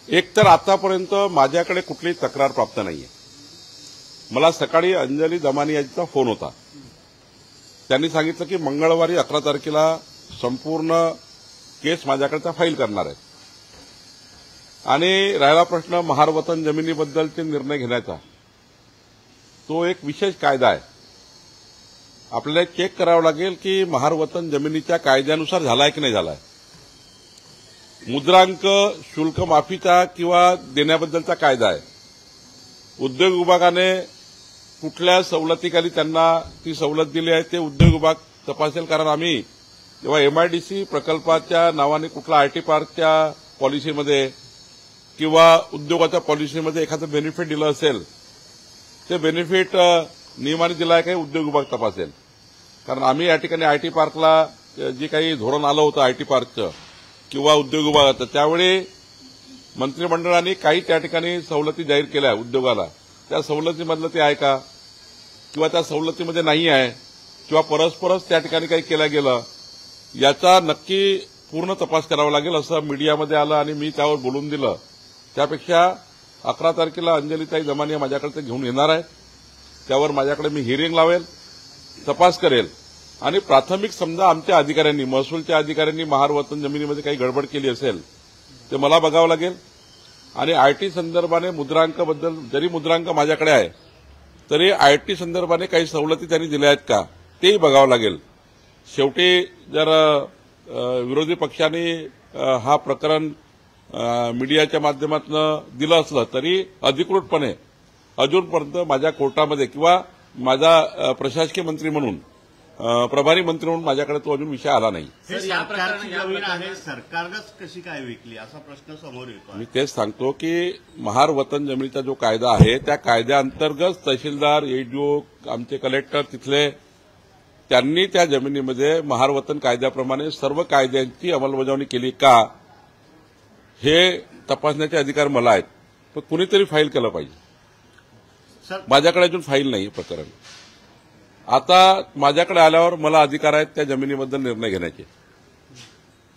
एक तर आतापर्यंत माझ्याकडे कुठलीही तक्रार प्राप्त नाहीये। मला सकाळी अंजली दमानी यांचा फोन होता। त्यांनी सांगितलं की मंगळवारी 11 तारखेला संपूर्ण केस माझ्याकडे फाईल करणार आहे आणि राहिला प्रश्न महार वतन जमिनीबद्दलचे निर्णय घेण्याचा, तो एक विशेष कायदा आहे। आपल्याला चेक करावं लागेल की महार वतन जमिनीच्या कायद्यानुसार झालाय की नाही झालाय। मुद्रांक शुल्क माफीचा किंवा देण्याबद्दलचा कायदा आहे। उद्योग विभागाने कुठल्या सवलतीखाली त्यांना ती सवलत दिली आहे ते उद्योग विभाग तपासेल, कारण आम्ही जेव्हा एमआयडीसी प्रकल्पाच्या नावाने कुठला आयटी पार्कच्या पॉलिसीमध्ये किंवा उद्योगाच्या पॉलिसीमध्ये एखादं बेनिफिट दिलं असेल, ते बेनिफिट नियमाने दिलं आहे काही उद्योग विभाग तपासेल। कारण आम्ही या ठिकाणी आयटी पार्कला जे काही धोरण आलं होतं आयटी पार्कचं किंवा उद्योग विभागाचं, त्यावेळी मंत्रिमंडळाने काही त्या ठिकाणी सवलती जाहीर केल्या उद्योगाला। त्या सवलतीमधलं ते आहे का किंवा त्या सवलतीमध्ये नाही आहे किंवा परस्परच त्या ठिकाणी काही केलं गेलं, याचा नक्की पूर्ण तपास करावा लागेल असं मीडियामध्ये आलं आणि मी त्यावर बोलून दिलं। त्यापेक्षा 11 तारखेला अंजलीताई दमानी माझ्याकडे घेऊन येणार आहेत, त्यावर माझ्याकडे मी हिअरिंग लावेल, तपास करेल आणि प्राथमिक समजा आमच्या अधिकाऱ्यांनी, महसूलच्या अधिकाऱ्यांनी महार वतन जमिनीमध्ये काही गडबड केली असेल ते मला बघावं लागेल आणि आयटी संदर्भाने मुद्रांकाबद्दल, जरी मुद्रांक माझ्याकडे आहे तरी आयटी संदर्भाने काही सवलती त्यांनी दिल्या आहेत का तेही बघावं लागेल। शेवटी जर विरोधी पक्षाने हा प्रकरण मीडियाच्या माध्यमातून दिलं असलं तरी अधिकृतपणे अजूनपर्यंत माझ्या कोर्टामध्ये किंवा माझा प्रशासकीय मंत्री म्हणून, प्रभारी मंत्री म्हणून माझ्याकडे तो अजून विषय आला नाही। सरकारची जमीन आहे, सरकारच कशी काय विकली असा प्रश्न समोर येतो। मी तेच सांगतो की महार वतन जमिनीचा जो कायदा आहे त्या कायद्याअंतर्गत तहसीलदार, एडीओ, आमचे कलेक्टर तिथले, त्यांनी त्या जमिनीमध्ये महार वतन कायद्याप्रमाणे सर्व कायद्यांची अंमलबजावणी केली का हे तपासण्याचे अधिकार मला आहेत, पण कुणीतरी फाईल केलं पाहिजे। माझ्याकडे अजून फाईल नाही प्रकरण। आता माझ्याकडे आल्यावर मला अधिकार आहेत त्या जमिनीबद्दल निर्णय घेण्याचे।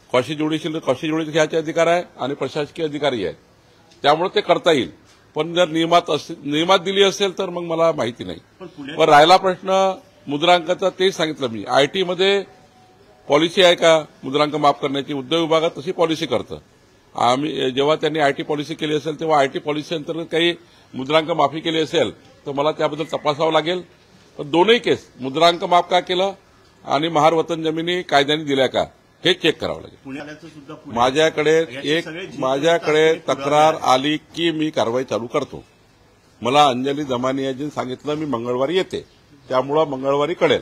कॉशी ज्युडिशियल घ्यायचे अधिकार आहे आणि प्रशासकीय अधिकारी आहेत, त्यामुळे ते करता येईल। पण जर नियमात दिली असेल तर मग मला माहिती नाही। पण राहिला प्रश्न मुद्रांकाचा, तेच सांगितलं मी, आयटीमध्ये पॉलिसी आहे का मुद्रांक माफ करण्याची? उद्योग विभागात तशी पॉलिसी करतं। आम्ही जेव्हा त्यांनी आयटी पॉलिसी केली असेल तेव्हा आयटी पॉलिसी अंतर्गत काही मुद्रांक माफी केली असेल तर मला त्याबद्दल तपासावं लागेल। पण दोन्ही केस मुद्रांक माफ का केलं आणि महार वतन जमिनी कायद्याने दिल्या का हे चेक करावं लागेल। माझ्याकडे तक्रार आली की मी कारवाई चालू करतो। मला अंजली दमानी यांनी सांगितलं मी मंगळवारी येते, त्यामुळे मंगळवारी कळेल।